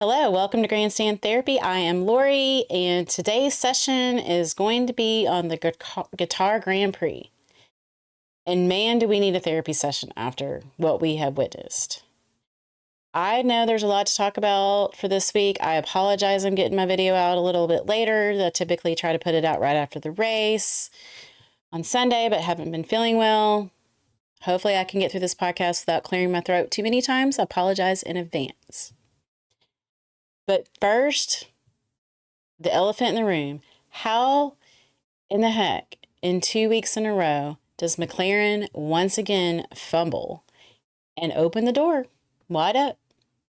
Hello, welcome to Grandstand Therapy. I am Lori, and today's session is going to be on the Qatar Grand Prix. And man, do we need a therapy session after what we have witnessed. I know there's a lot to talk about for this week. I apologize, I'm getting my video out a little bit later. I typically try to put it out right after the race on Sunday, but haven't been feeling well. Hopefully I can get through this podcast without clearing my throat too many times. I apologize in advance. But first, the elephant in the room. How in the heck, in 2 weeks in a row, does McLaren once again fumble and open the door wide up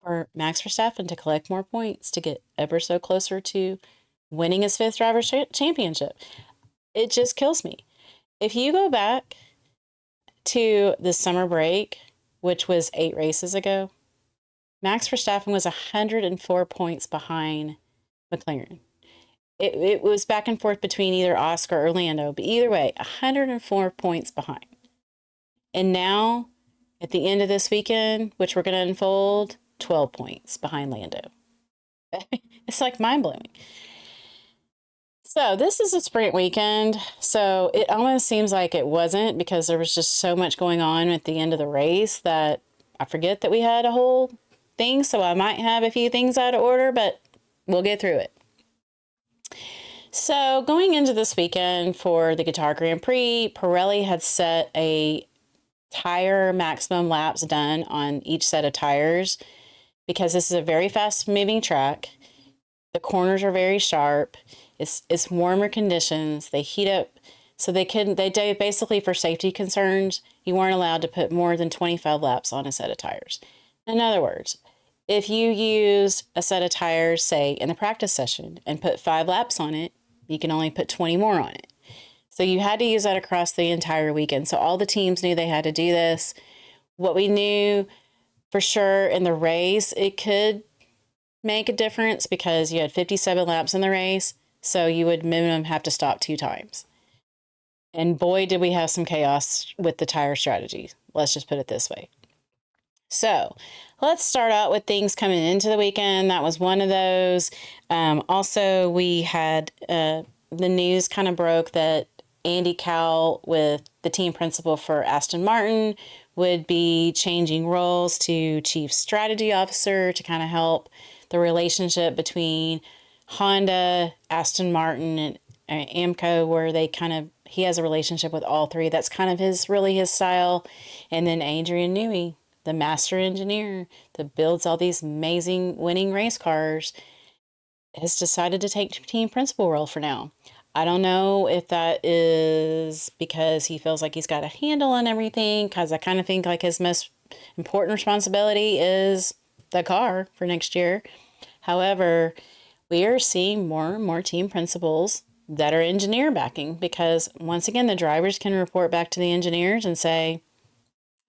for Max Verstappen to collect more points to get ever so closer to winning his fifth driver's championship? It just kills me. If you go back to the summer break, which was 8 races ago, Max Verstappen was 104 points behind McLaren. It was back and forth between either Oscar or Lando, but either way, 104 points behind. And now, at the end of this weekend, which we're going to unfold, 12 points behind Lando. It's like mind-blowing. So this is a sprint weekend, so it almost seems like it wasn't because there was just so much going on at the end of the race that I forget that we had a whole thing, so I might have a few things out of order, but we'll get through it. So going into this weekend for the Qatar Grand Prix, Pirelli had set a tire maximum laps done on each set of tires because this is a very fast moving track. The corners are very sharp. It's warmer conditions. They heat up, so they basically, for safety concerns, you weren't allowed to put more than 25 laps on a set of tires. In other words, if you use a set of tires, say in the practice session, and put 5 laps on it, you can only put 20 more on it. So you had to use that across the entire weekend. So all the teams knew they had to do this. What we knew for sure in the race, it could make a difference because you had 57 laps in the race. So you would minimum have to stop 2 times. And boy, did we have some chaos with the tire strategy. Let's just put it this way. So let's start out with things coming into the weekend. That was one of those. Also, we had the news kind of broke that Andy Cowell, with the team principal for Aston Martin, would be changing roles to chief strategy officer to kind of help the relationship between Honda, Aston Martin, and AMCO, where he has a relationship with all three. That's kind of his style. And then Adrian Newey, the master engineer that builds all these amazing winning race cars, has decided to take team principal role for now. I don't know if that is because he feels like he's got a handle on everything, because I kind of think like his most important responsibility is the car for next year. However, we are seeing more and more team principals that are engineer backing, because once again, the drivers can report back to the engineers and say,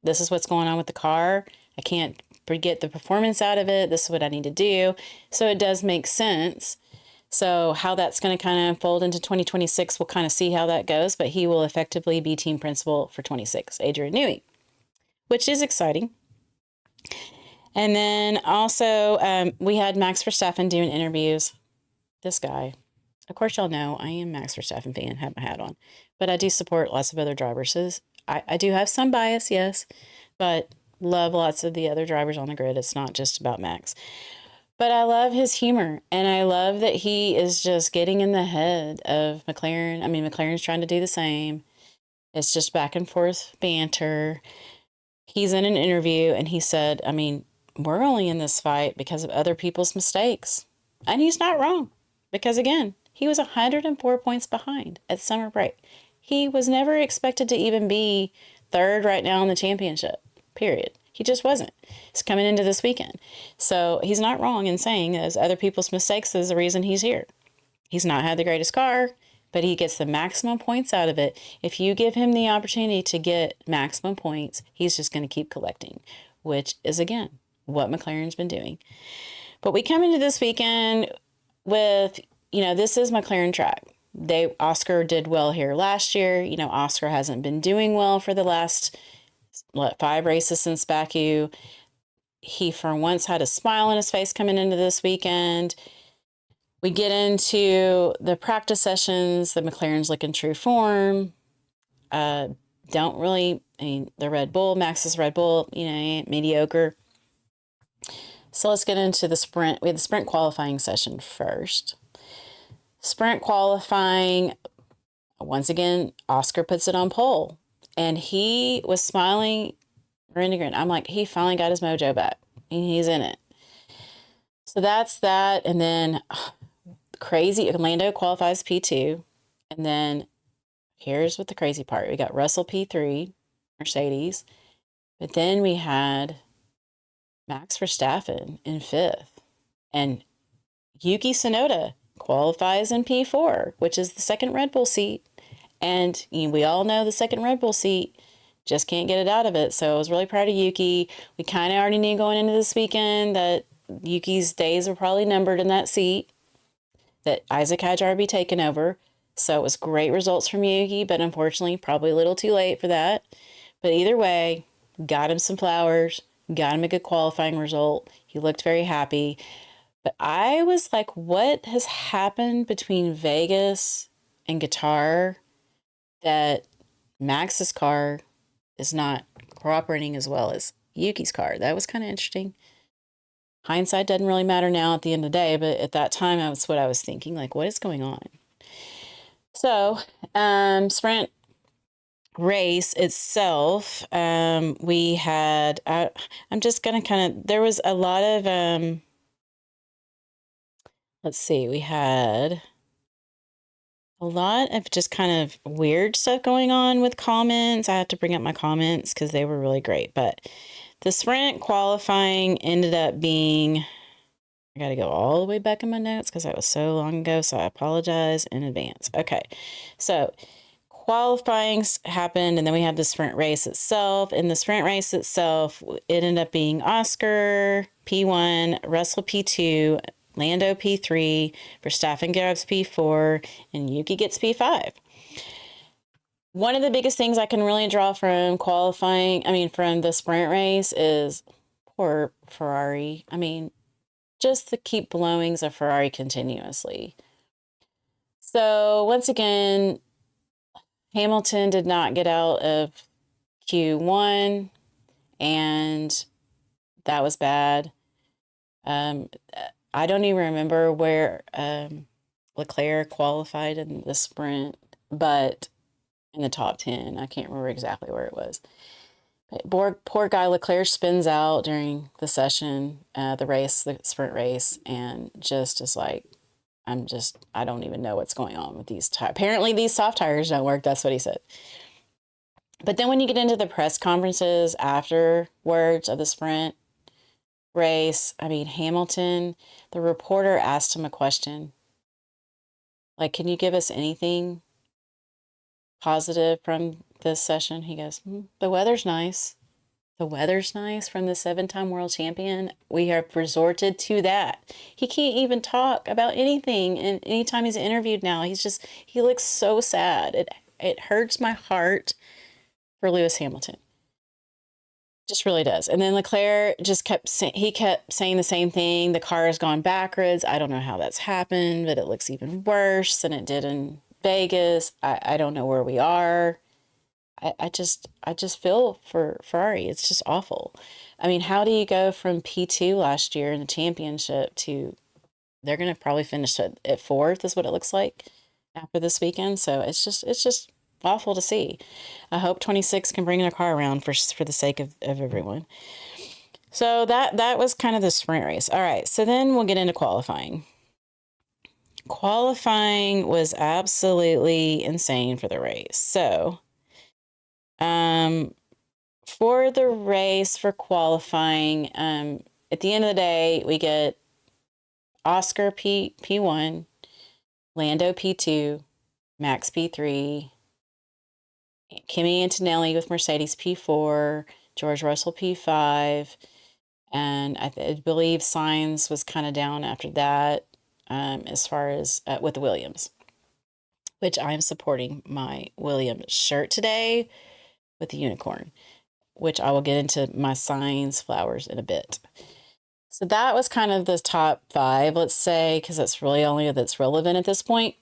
this is what's going on with the car. I can't get the performance out of it. This is what I need to do. So it does make sense. So how that's going to kind of unfold into 2026, we'll kind of see how that goes. But he will effectively be team principal for 26, Adrian Newey, which is exciting. And then also we had Max Verstappen doing interviews. This guy. Of course, y'all know I am Max Verstappen fan, have my hat on. But I do support lots of other drivers. So I do have some bias, yes, but love lots of the other drivers on the grid. It's not just about Max. But I love his humor, and I love that he is just getting in the head of McLaren. I mean, McLaren's trying to do the same. It's just back and forth banter. He's in an interview, and he said, I mean, we're only in this fight because of other people's mistakes. And he's not wrong, because again, he was 104 points behind at summer break. He was never expected to even be third right now in the championship, period. He just wasn't. He's coming into this weekend. So he's not wrong in saying those other people's mistakes is the reason he's here. He's not had the greatest car, but he gets the maximum points out of it. If you give him the opportunity to get maximum points, he's just going to keep collecting, which is, again, what McLaren's been doing. But we come into this weekend with, this is McLaren track. Oscar did well here last year. Oscar hasn't been doing well for the last 5 races since Baku. he for once had a smile on his face coming into this weekend. We get into the practice sessions. The McLaren's looking true form. Don't really, I mean, the Red Bull, Max's Red Bull, mediocre. So let's get into the sprint. We had the sprint qualifying session first. Sprint qualifying, once again, Oscar puts it on pole. And he was smiling, grin to grin. I'm like, he finally got his mojo back. And he's in it. So that's that. And then crazy, Lando qualifies P2. And then here's what the crazy part. We got Russell P3, Mercedes. But then we had Max Verstappen in 5th. And Yuki Tsunoda qualifies in P4, which is the second Red Bull seat. And we all know the second Red Bull seat just can't get it out of it. So I was really proud of Yuki. We kind of already knew going into this weekend that Yuki's days were probably numbered in that seat, that Isaac Hadjar would be taken over. So it was great results from Yuki, but unfortunately, probably a little too late for that. But either way, got him some flowers, got him a good qualifying result. He looked very happy. But I was like, what has happened between Vegas and Qatar that Max's car is not cooperating as well as Yuki's car? That was kind of interesting. Hindsight doesn't really matter now at the end of the day, but at that time, that's what I was thinking, like, what is going on? So, sprint race itself, we had, I'm just going to there was a lot of, let's see, we had a lot of just kind of weird stuff going on with comments. I have to bring up my comments because they were really great. But the sprint qualifying ended up being, I got to go all the way back in my notes because that was so long ago. So I apologize in advance. Okay. So qualifying happened, and then we had the sprint race itself. In the sprint race itself, it ended up being Oscar P1, Russell P2, Lando P3, Verstappen gets P4, and Yuki gets P5. One of the biggest things I can really draw from from the sprint race is poor Ferrari. I mean, just the keep blowings of Ferrari continuously. So once again, Hamilton did not get out of Q1, and that was bad. I don't even remember where Leclerc qualified in the sprint, but in the top 10. I can't remember exactly where it was. But poor guy Leclerc spins out during the session, the sprint race, and just is like, I don't even know what's going on with these tires. Apparently these soft tires don't work. That's what he said. But then when you get into the press conferences afterwards of the sprint race, Hamilton, the reporter asked him a question. Like, can you give us anything positive from this session? He goes, the weather's nice. The weather's nice from the 7-time world champion. We have resorted to that. He can't even talk about anything. And anytime he's interviewed now, he looks so sad. It hurts my heart for Lewis Hamilton. Just really does. And then Leclerc just kept saying the same thing. The car has gone backwards. I don't know how that's happened, but it looks even worse than it did in Vegas. I don't know where we are. I just feel for Ferrari. It's just awful. How do you go from P2 last year in the championship to, they're going to probably finish at 4th is what it looks like after this weekend. So it's just awful to see. I hope 26 can bring their car around for the sake of everyone. So that was kind of the sprint race. All right. So then we'll get into qualifying. Qualifying was absolutely insane for the race. So, for the race for qualifying, at the end of the day, we get Oscar P1, Lando P2, Max P3, Kimi Antonelli with Mercedes P4, George Russell P5, and I believe Sainz was kind of down after that, as far as with the Williams, which I'm supporting my Williams shirt today with the unicorn. which I will get into my signs flowers in a bit. So that was kind of the top 5, let's say, because that's really only that's relevant at this point.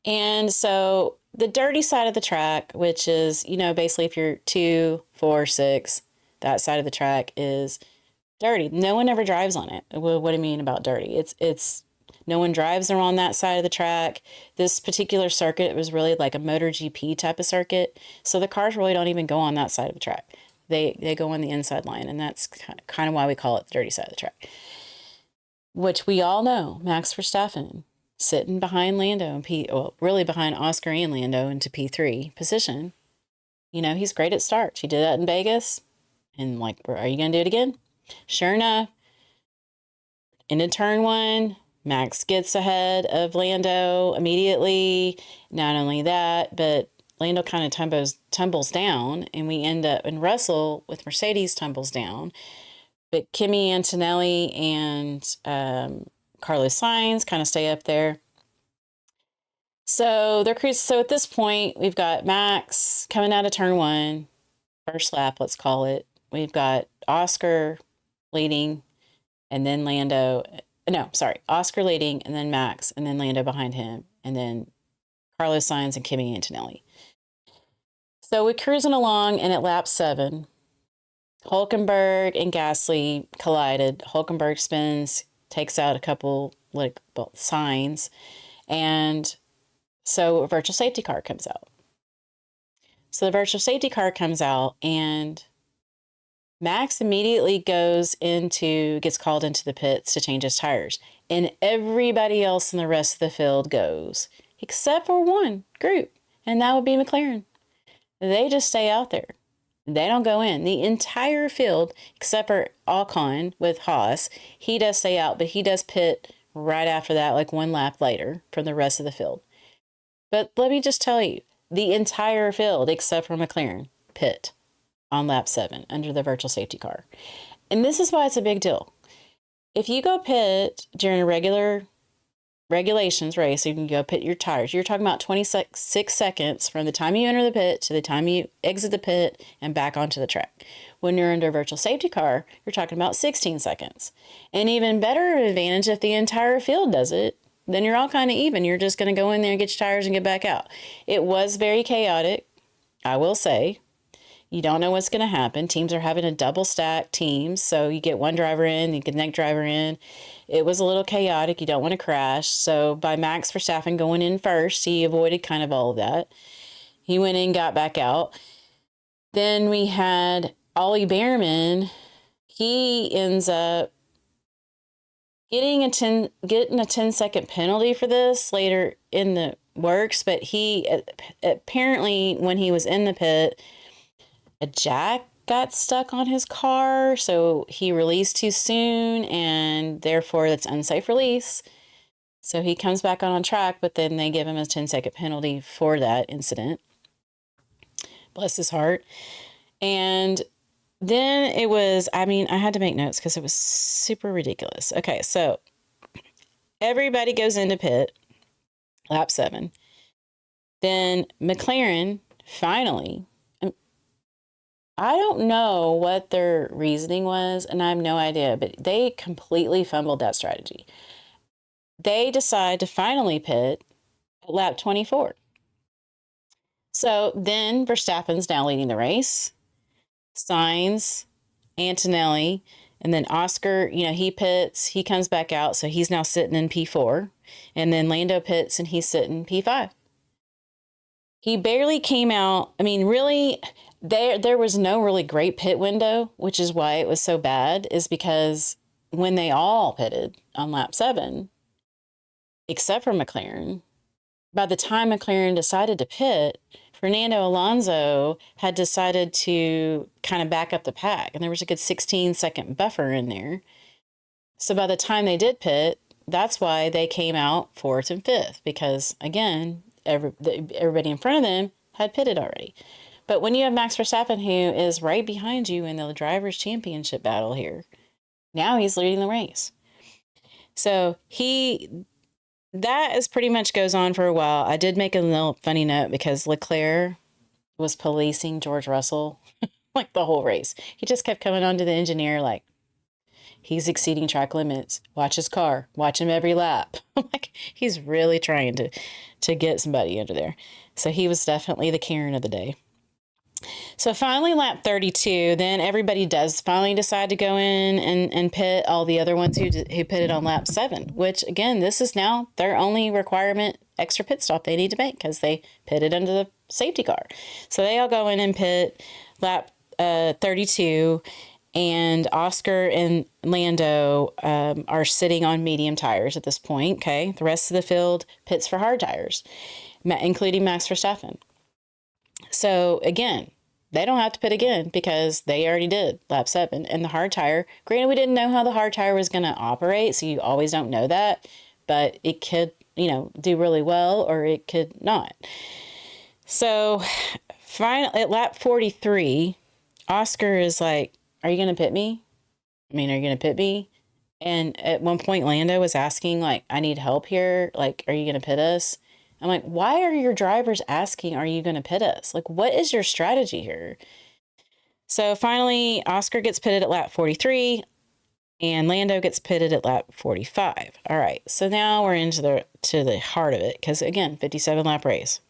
And so the dirty side of the track, which is, basically if you're 2, 4, 6, that side of the track is dirty. No one ever drives on it. What do you mean about dirty? It's no one drives around that side of the track. This particular circuit was really like a MotoGP type of circuit. So the cars really don't even go on that side of the track. They go on the inside line, and that's kind of why we call it the dirty side of the track. Which we all know, Max Verstappen sitting behind Lando and really behind Oscar and Lando into P3 position. He's great at starts. He did that in Vegas, and are you going to do it again? Sure enough, into turn 1, Max gets ahead of Lando immediately. Not only that, but Lando kind of tumbles down, and we end up, and Russell with Mercedes tumbles down. But Kimi Antonelli and Carlos Sainz kind of stay up there. So they're cruising. So at this point, we've got Max coming out of turn 1, first lap, let's call it. We've got Oscar leading, and then Oscar leading, and then Max, and then Lando behind him, and then Carlos Sainz and Kimi Antonelli. So we're cruising along, and at lap 7, Hülkenberg and Gasly collided. Hülkenberg spins, takes out a couple signs, and so a virtual safety car comes out. So the virtual safety car comes out, and Max immediately gets called into the pits to change his tires. And everybody else in the rest of the field goes, except for one group, and that would be McLaren. They just stay out there. They don't go in. The entire field, except for Ocon with Haas, he does stay out, but he does pit right after that, like 1 lap later from the rest of the field. But let me just tell you, the entire field, except for McLaren, pit on lap 7 under the virtual safety car. And this is why it's a big deal. If you go pit during a regulations race, you can go pit your tires. You're talking about 26 seconds from the time you enter the pit to the time you exit the pit and back onto the track. When you're under a virtual safety car, you're talking about 16 seconds. And even better advantage if the entire field does it, then you're all kind of even. You're just going to go in there and get your tires and get back out. It was very chaotic, I will say. You don't know what's going to happen. Teams are having a double stack teams, so you get one driver in, you get the next driver in. It was a little chaotic. You don't want to crash. So by Max Verstappen going in first, he avoided kind of all of that. He went in, got back out. Then we had Ollie Behrman. He ends up getting a 10-second penalty for this later in the works, but he apparently, when he was in the pit, a jack got stuck on his car, so he released too soon, and therefore that's unsafe release. So he comes back on track, but then they give him a 10-second penalty for that incident. Bless his heart. And then it was, I had to make notes because it was super ridiculous. Okay, so everybody goes into pit, lap 7. Then McLaren finally, I don't know what their reasoning was, and I have no idea, but they completely fumbled that strategy. They decide to finally pit at lap 24. So then Verstappen's now leading the race. Sainz, Antonelli, and then Oscar, he pits, he comes back out, so he's now sitting in P4. And then Lando pits, and he's sitting P5. He barely came out. Really, there was no really great pit window, which is why it was so bad, is because when they all pitted on lap 7, except for McLaren, by the time McLaren decided to pit, Fernando Alonso had decided to kind of back up the pack, and there was a good 16-second buffer in there. So by the time they did pit, that's why they came out 4th and 5th, because, again, everybody in front of them had pitted already. But when you have Max Verstappen, who is right behind you in the Drivers' Championship battle here, now he's leading the race. So that is pretty much goes on for a while. I did make a little funny note because Leclerc was policing George Russell like the whole race. He just kept coming on to the engineer like, he's exceeding track limits. Watch his car. Watch him every lap. I'm like, he's really trying to get somebody under there. So he was definitely the Karen of the day. So finally, lap 32, then everybody does finally decide to go in and pit all the other ones who pitted on lap 7, which again, this is now their only requirement extra pit stop they need to make because they pitted under the safety car. So they all go in and pit lap 32, and Oscar and Lando are sitting on medium tires at this point. Okay, the rest of the field pits for hard tires, including Max Verstappen. So again, they don't have to pit again because they already did lap 7. And the hard tire, granted, we didn't know how the hard tire was going to operate, so you always don't know that, but it could, do really well or it could not. So finally, at lap 43, Oscar is like, are you going to pit me? Are you going to pit me? And at one point, Lando was asking, like, I need help here. Like, are you going to pit us? I'm like, why are your drivers asking, are you going to pit us? Like, what is your strategy here? So finally, Oscar gets pitted at lap 43 and Lando gets pitted at lap 45. All right, so now we're into the heart of it because, again, 57 lap race.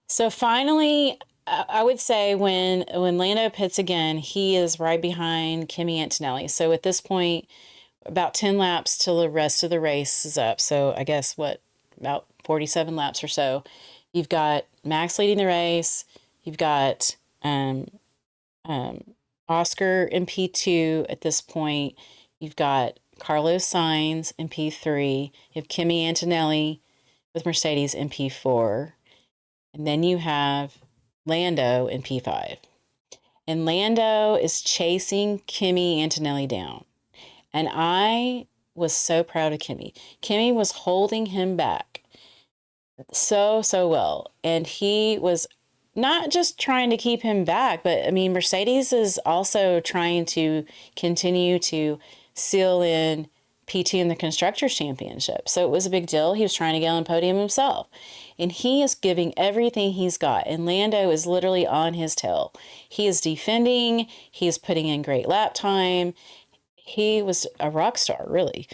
So finally, I would say when Lando pits again, he is right behind Kimi Antonelli. So at this point, about 10 laps till the rest of the race is up. So I guess about 47 laps or so. You've got Max leading the race. You've got Oscar in P2 at this point. You've got Carlos Sainz in P3. You have Kimi Antonelli with Mercedes in P4. And then you have Lando in P5. And Lando is chasing Kimi Antonelli down. And I was so proud of Kimi. Kimi was holding him back so well. And he was not just trying to keep him back, but I mean, Mercedes is also trying to continue to seal in P2 in the Constructors' Championship. So it was a big deal. He was trying to get on the podium himself. And he is giving everything he's got. And Lando is literally on his tail. He is defending. He is putting in great lap time. He was a rock star, really.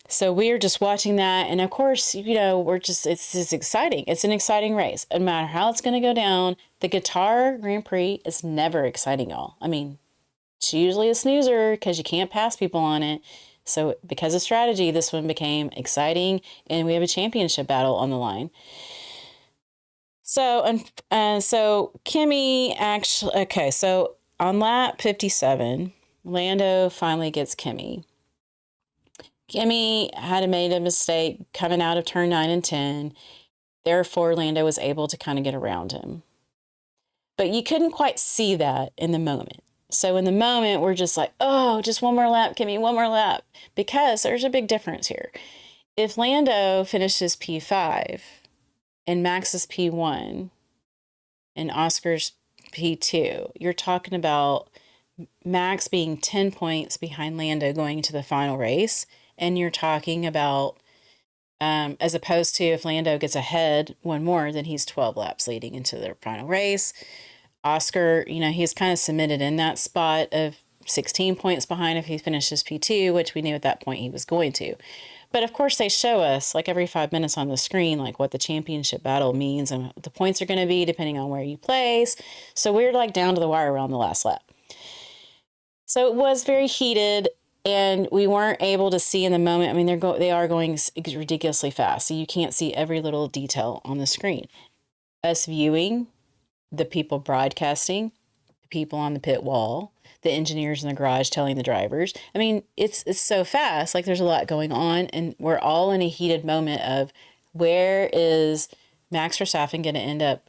So we are just watching that. And of course, it's just exciting. It's an exciting race. No matter how it's going to go down, the Qatar Grand Prix is never exciting, y'all. I mean, it's usually a snoozer because you can't pass people on it. So because of strategy, this one became exciting, and we have a championship battle on the line. So, so Kimi actually, okay, so on lap 57, Lando finally gets Kimi. Kimi had made a mistake coming out of turn 9 and 10. Therefore, Lando was able to kind of get around him. But you couldn't quite see that in the moment. So in the moment, we're just like, oh, just one more lap, Kimi, one more lap. Because there's a big difference here. If Lando finishes P5 and Max is P1 and Oscar's P2, you're talking about Max being 10 points behind Lando going into the final race. And you're talking about, as opposed to if Lando gets ahead one more, then he's 12 laps leading into the final race. Oscar, he's kind of submitted in that spot of 16 points behind if he finishes P2, which we knew at that point he was going to. But of course, they show us like every 5 minutes on the screen, like what the championship battle means and what the points are going to be depending on where you place. So we're like down to the wire around the last lap. So it was very heated, and we weren't able to see in the moment. I mean, they are going ridiculously fast, so you can't see every little detail on the screen. Us viewing, the people broadcasting, the people on the pit wall, the engineers in the garage telling the drivers. I mean, it's so fast, like there's a lot going on, and we're all in a heated moment of where is Max Verstappen going to end up?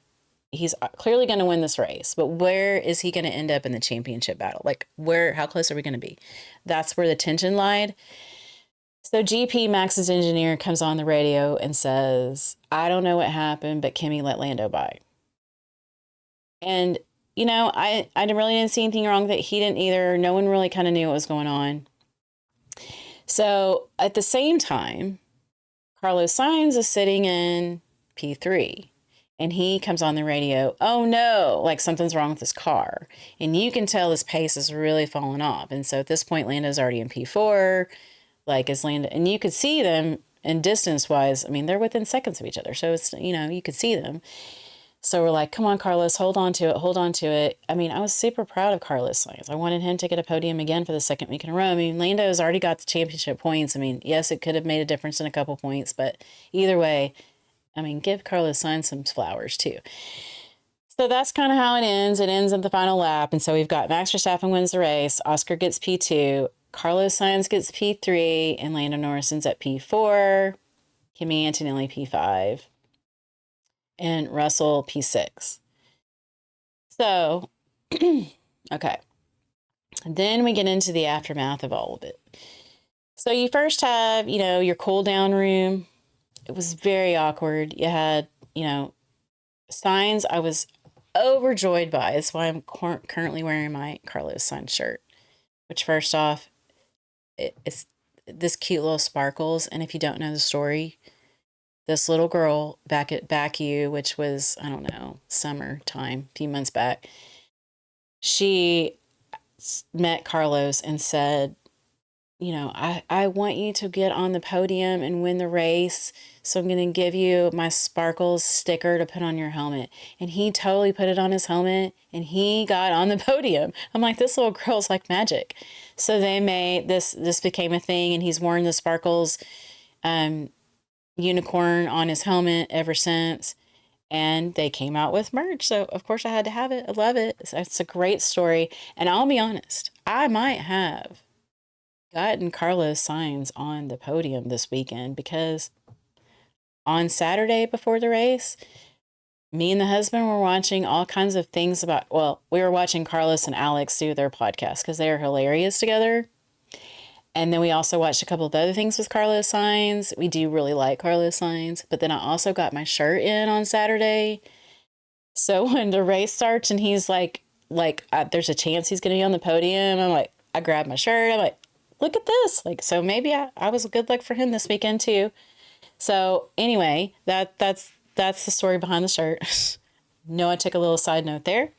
He's clearly going to win this race, but where is he going to end up in the championship battle? Like how close are we going to be? That's where the tension lied. So GP, Max's engineer, comes on the radio and says, I don't know what happened, but Kimi let Lando by. And, I really didn't see anything wrong that he didn't either. No one really kind of knew what was going on. So at the same time, Carlos Sainz is sitting in P3. And he comes on the radio, oh no, like something's wrong with his car. And you can tell his pace is really falling off. And so at this point, Lando's already in P4. Like, is Lando, and you could see them, and distance wise, I mean, they're within seconds of each other. So it's, you could see them. So we're like, come on, Carlos, hold on to it, hold on to it. I mean, I was super proud of Carlos Sainz. I wanted him to get a podium again for the second week in a row. I mean, Lando's already got the championship points. I mean, yes, it could have made a difference in a couple points, but either way, I mean, give Carlos Sainz some flowers too. So that's kind of how it ends. It ends at the final lap. And so we've got Max Verstappen wins the race. Oscar gets P2. Carlos Sainz gets P3. And Lando Norrison's at P4. Kimi Antonelli P5. And Russell P6. So, okay. Then we get into the aftermath of all of it. So you first have, your cool down room. It was very awkward. You had, Sainz I was overjoyed by. That's why I'm currently wearing my Carlos Sainz shirt. Which, first off, it's this cute little sparkles. And if you don't know the story, this little girl back at Baku, which was, I don't know, summertime, a few months back, she met Carlos and said, I want you to get on the podium and win the race. So I'm going to give you my sparkles sticker to put on your helmet. And he totally put it on his helmet and he got on the podium. I'm like, this little girl's like magic. So they made this became a thing, and he's worn the sparkles unicorn on his helmet ever since. And they came out with merch. So of course I had to have it. I love it. It's a great story. And I'll be honest, I might have gotten Carlos Sainz on the podium this weekend, because on Saturday before the race, me and the husband were watching all kinds of things we were watching Carlos and Alex do their podcast because they are hilarious together. And then we also watched a couple of other things with Carlos Sainz. We do really like Carlos Sainz. But then I also got my shirt in on Saturday. So when the race starts and he's there's a chance he's going to be on the podium, I grab my shirt. I'm like, look at this. So maybe I was a good luck for him this weekend too. So anyway, that's the story behind the shirt. I took a little side note there.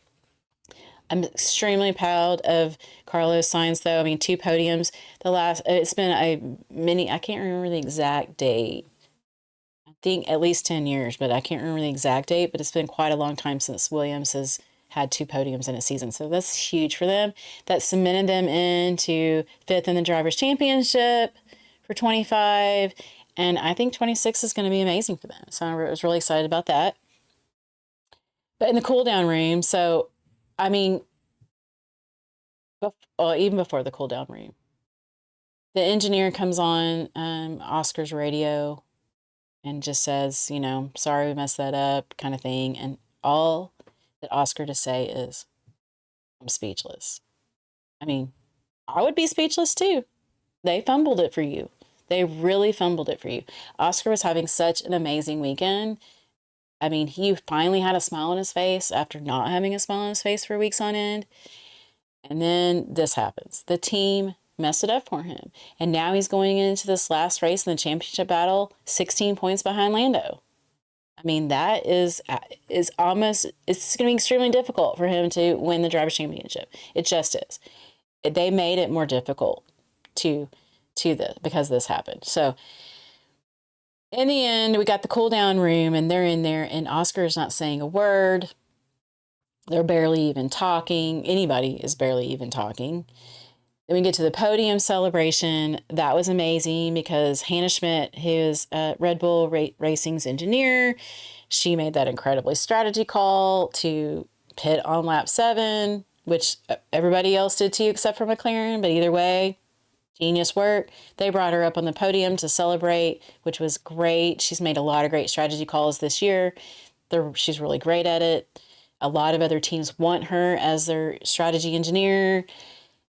I'm extremely proud of Carlos Sainz, though. I mean, 2 podiums. It's been I can't remember the exact date. I think at least 10 years, but I can't remember the exact date. But it's been quite a long time since Williams has had 2 podiums in a season. So that's huge for them. That cemented them into 5th in the Drivers' Championship for 25. And I think 26 is going to be amazing for them. So I was really excited about that. But in the cool down room, so, I mean, even before the cool down room, the engineer comes on Oscar's radio and just says, sorry we messed that up, kind of thing. And all that Oscar to say is, I'm speechless. I mean, I would be speechless too. They fumbled it for you. They really fumbled it for you. Oscar was having such an amazing weekend. I mean, he finally had a smile on his face after not having a smile on his face for weeks on end. And then this happens. The team messed it up for him. And now he's going into this last race in the championship battle, 16 points behind Lando. I mean, that is almost, it's going to be extremely difficult for him to win the Drivers' Championship. It just is. They made it more difficult because this happened. So in the end, we got the cool down room and they're in there and Oscar is not saying a word. They're barely even talking. Anybody is barely even talking. Then we get to the podium celebration. That was amazing because Hannah Schmidt, who is Red Bull Racing's engineer, she made that incredibly strategy call to pit on lap 7, which everybody else did too except for McLaren. But either way, genius work. They brought her up on the podium to celebrate, which was great. She's made a lot of great strategy calls this year. She's really great at it. A lot of other teams want her as their strategy engineer.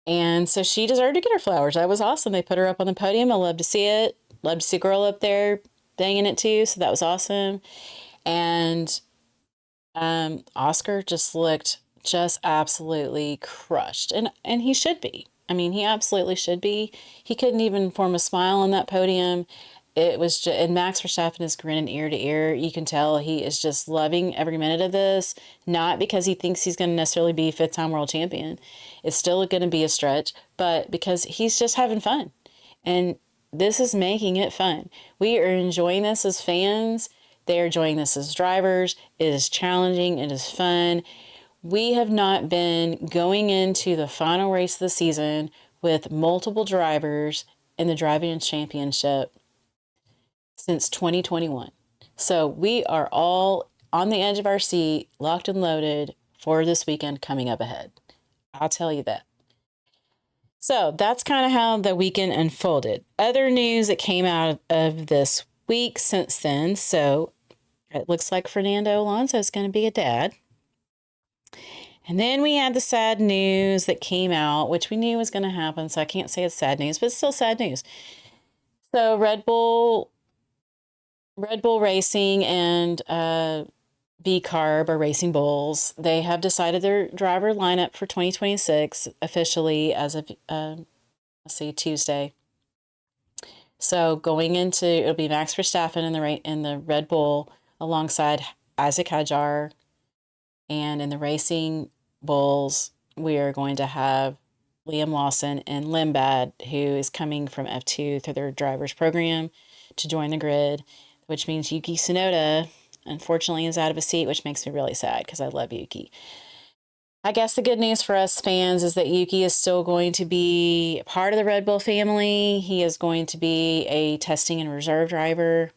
And so she deserved to get her flowers. That was awesome. They put her up on the podium. I love to see it. Love to see a girl up there banging it too. So that was awesome. And Oscar just looked just absolutely crushed. And he should be. I mean, he absolutely should be. He couldn't even form a smile on that podium. it was just, and Max Verstappen is grinning ear to ear. You can tell he is just loving every minute of this, not because he thinks he's going to necessarily be 5th-time world champion. It's still going to be a stretch, but because he's just having fun. And this is making it fun. We are enjoying this as fans. They are enjoying this as drivers. It is challenging. It is fun. We have not been going into the final race of the season with multiple drivers in the driving championship since 2021. So we are all on the edge of our seat, locked and loaded for this weekend coming up ahead. I'll tell you that. So that's kind of how the weekend unfolded. Other news that came out of this week since then. So it looks like Fernando Alonso is going to be a dad. And then we had the sad news that came out, which we knew was going to happen. So I can't say it's sad news, but it's still sad news. So Red Bull Racing and B Carb are Racing Bulls. They have decided their driver lineup for 2026 officially as of Tuesday. So going into, it'll be Max Verstappen in the Red Bull alongside Isaac Hadjar, and in the Racing Bulls we are going to have Liam Lawson and Limbad, who is coming from F2 through their drivers program to join the grid, which means Yuki Tsunoda, unfortunately, is out of a seat, which makes me really sad because I love Yuki. I guess the good news for us fans is that Yuki is still going to be part of the Red Bull family. He is going to be a testing and reserve driver,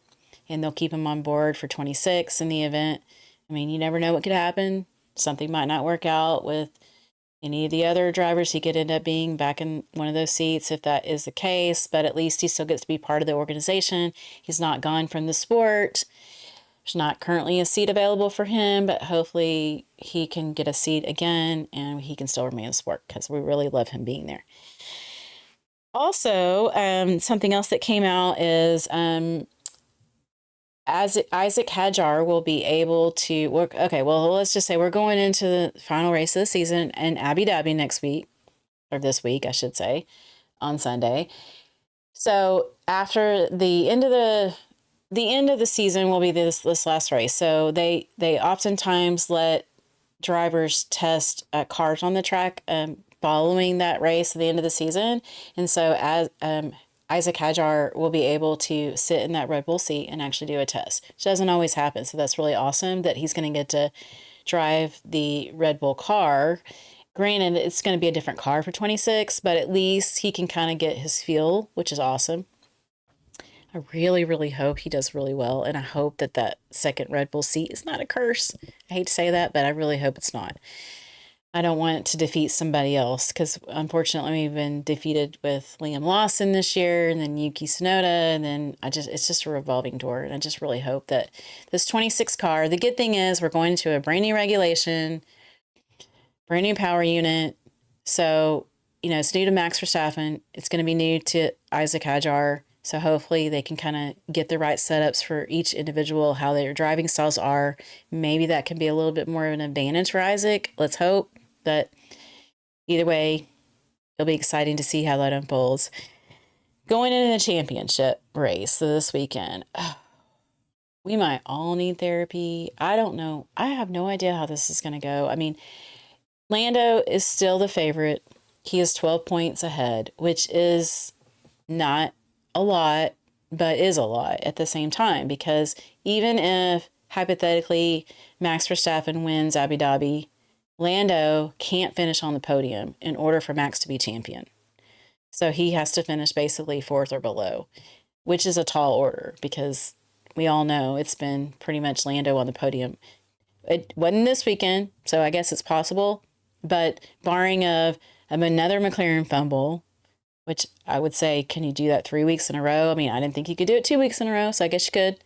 and they'll keep him on board for 26 in the event. I mean, you never know what could happen. Something might not work out with any of the other drivers. He could end up being back in one of those seats if that is the case, but at least he still gets to be part of the organization. He's not gone from the sport. There's not currently a seat available for him, but hopefully he can get a seat again and he can still remain in the sport because we really love him being there. Also, something else that came out is as Isaac Hadjar will be able to work. Okay, well, let's just say we're going into the final race of the season in Abu Dhabi next week, or this week, I should say, on Sunday. So after the end of the season will be this last race. So they oftentimes let drivers test cars on the track following that race at the end of the season, and so as Isaac Hadjar will be able to sit in that Red Bull seat and actually do a test, which doesn't always happen. So that's really awesome that he's going to get to drive the Red Bull car. Granted, it's going to be a different car for 26, but at least he can kind of get his feel, which is awesome. I really, really hope he does really well, and I hope that that second Red Bull seat is not a curse. I hate to say that, but I really hope it's not. I don't want it to defeat somebody else because, unfortunately, we've been defeated with Liam Lawson this year and then Yuki Tsunoda, and then it's just a revolving door, and I just really hope that this 26 car, the good thing is we're going into a brand new regulation, brand new power unit, so, it's new to Max Verstappen, it's going to be new to Isaac Hadjar, so hopefully they can kind of get the right setups for each individual, how their driving styles are. Maybe that can be a little bit more of an advantage for Isaac. Let's hope. But either way, it'll be exciting to see how that unfolds. Going into the championship race this weekend, we might all need therapy. I don't know. I have no idea how this is going to go. I mean, Lando is still the favorite. He is 12 points ahead, which is not a lot, but is a lot at the same time, because even if hypothetically Max Verstappen wins Abu Dhabi, Lando can't finish on the podium in order for Max to be champion. So he has to finish basically 4th or below, which is a tall order because we all know it's been pretty much Lando on the podium. It wasn't this weekend, so I guess it's possible, but barring of another McLaren fumble, which I would say, can you do that 3 weeks in a row? I mean, I didn't think you could do it 2 weeks in a row, so I guess you could.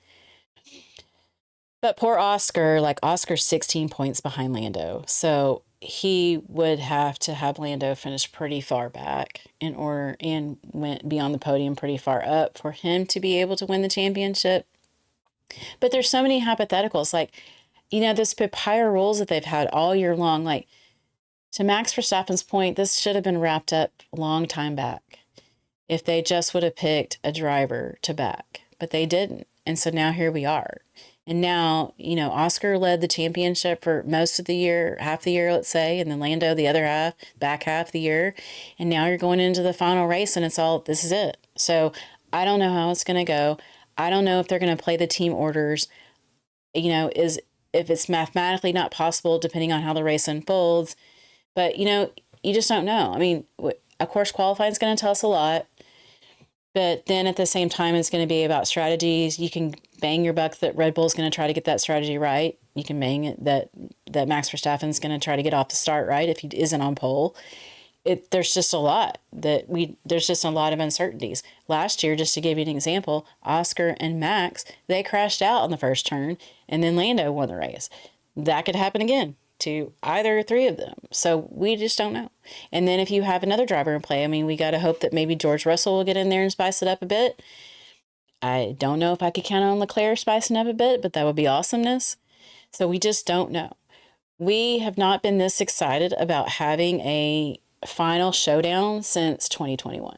But poor Oscar, Oscar's 16 points behind Lando. So he would have to have Lando finish pretty far back and be on the podium pretty far up for him to be able to win the championship. But there's so many hypotheticals. This papaya rules that they've had all year long, to Max Verstappen's point, this should have been wrapped up a long time back if they just would have picked a driver to back. but they didn't. And so now here we are. And now, you know, Oscar led the championship for most of the year, half the year, let's say, and then Lando the other half, back half the year. And now you're going into the final race and this is it. So I don't know how it's going to go. I don't know if they're going to play the team orders, you know, if it's mathematically not possible depending on how the race unfolds. But, you know, you just don't know. I mean, of course, qualifying is going to tell us a lot. But then at the same time, it's going to be about strategies. You can bang your buck that Red Bull's going to try to get that strategy right. You can bang it that Max Verstappen's going to try to get off the start right if he isn't on pole. There's just a lot there's just a lot of uncertainties. Last year, just to give you an example, Oscar and Max, they crashed out on the first turn, and then Lando won the race. That could happen again to either three of them. So we just don't know. And then if you have another driver in play, I mean, we got to hope that maybe George Russell will get in there and spice it up a bit. I don't know if I could count on Leclerc spicing up a bit, but that would be awesomeness. So we just don't know. We have not been this excited about having a final showdown since 2021.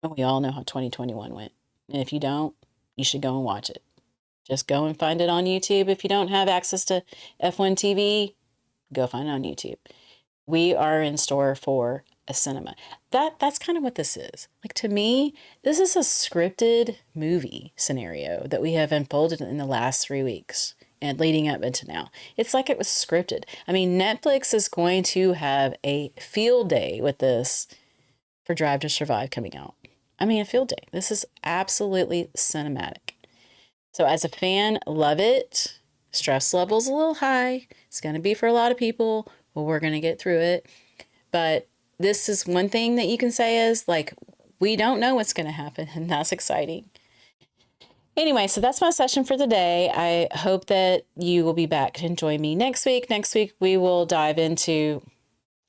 And we all know how 2021 went. And if you don't, you should go and watch it. Just go and find it on YouTube. If you don't have access to F1 TV, go find it on YouTube. We are in store for a cinema. That's kind of what this is. Like, to me, this is a scripted movie scenario that we have unfolded in the last 3 weeks and leading up into now. It's like it was scripted. I mean, Netflix is going to have a field day with this for Drive to Survive coming out. I mean, a field day. This is absolutely cinematic. So as a fan, love it. Stress level's a little high. It's going to be for a lot of people. Well, we're going to get through it. But this is one thing that you can say is, like, we don't know what's going to happen, and that's exciting. Anyway, so that's my session for the day. I hope that you will be back and join me next week. Next week, we will dive into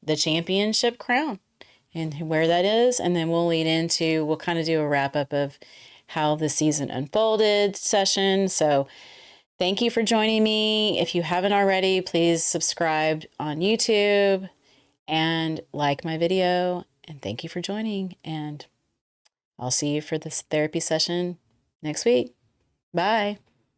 the championship crown and where that is. And then we'll kind of do a wrap up of how the season unfolded session. So thank you for joining me. If you haven't already, please subscribe on YouTube and like my video. And thank you for joining. And I'll see you for this therapy session next week. Bye.